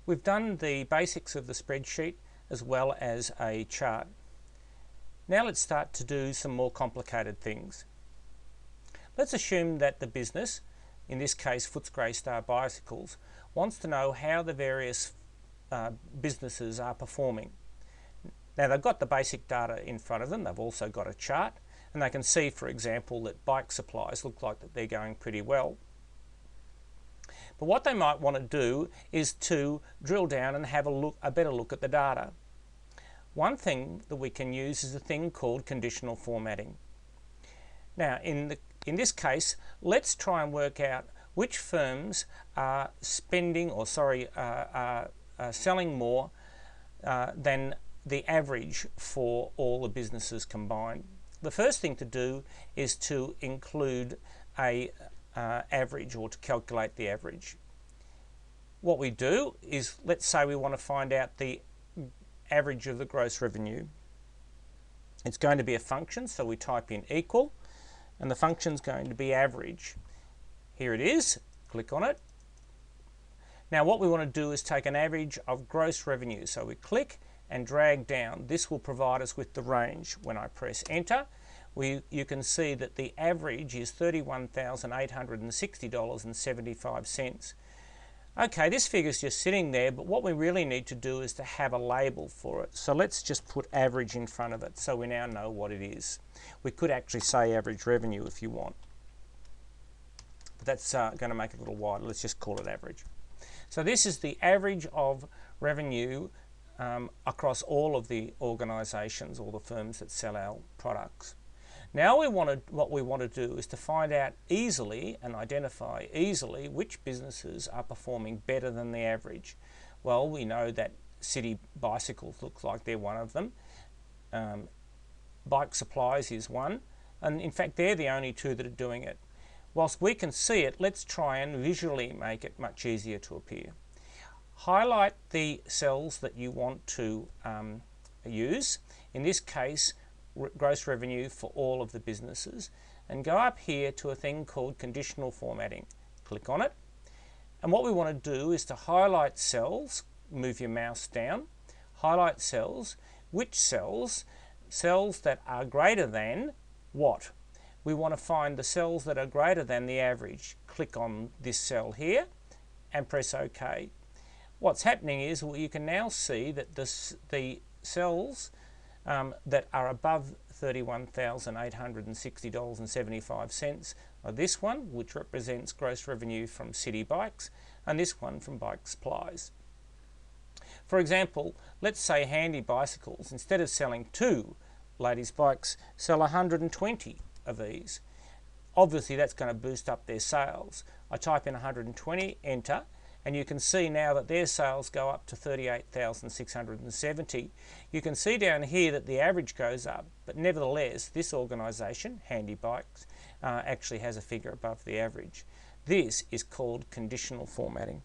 We've done the basics of the spreadsheet as well as a chart. Now let's start to do some more complicated things. Let's assume that the business, in this case Footscray Star Bicycles, wants to know how the various businesses are performing. Now they've got the basic data in front of them, they've also got a chart, and they can see, for example, that bike supplies look like that they're going pretty well. But what they might want to do is to drill down and have a better look at the data. One thing that we can use is a thing called conditional formatting. Now in this case, let's try and work out which firms are spending, or sorry, are selling more than the average for all the businesses combined. The first thing to do is to include a average, or to calculate the average. What we do is, let's say we want to find out the average of the gross revenue. It's going to be a function, so we type in equal, and the function's going to be average. Here it is, click on it. Now what we want to do is take an average of gross revenue, so we click and drag down. This will provide us with the range. When I press enter, you can see that the average is $31,860.75. Okay, this figure's just sitting there, but what we really need to do is to have a label for it. So let's just put average in front of it so we now know what it is. We could actually say average revenue if you want, but that's going to make it a little wider. Let's just call it average. So this is the average of revenue across all of the organisations, or the firms that sell our products. Now what we want to do is to find out easily and identify easily which businesses are performing better than the average. Well, we know that City Bicycles looks like they're one of them. Bike Supplies is one, and in fact they're the only two that are doing it. Whilst we can see it, let's try and visually make it much easier to appear. Highlight the cells that you want to use, in this case gross revenue for all of the businesses, and go up here to a thing called conditional formatting. Click on it, and what we want to do is to highlight cells. Move your mouse down, highlight cells. Which cells? Cells that are greater than what? We want to find the cells that are greater than the average. Click on this cell here and press OK. What's happening is, well, you can now see that the cells that are above $31,860.75 are this one, which represents gross revenue from City Bikes, and this one from Bike Supplies. For example, let's say Handy Bicycles, instead of selling 2 ladies' bikes, sell 120 of these. Obviously that's going to boost up their sales. I type in 120, enter, and you can see now that their sales go up to 38,670. You can see down here that the average goes up, but nevertheless this organisation, Handy Bikes, actually has a figure above the average. This is called conditional formatting.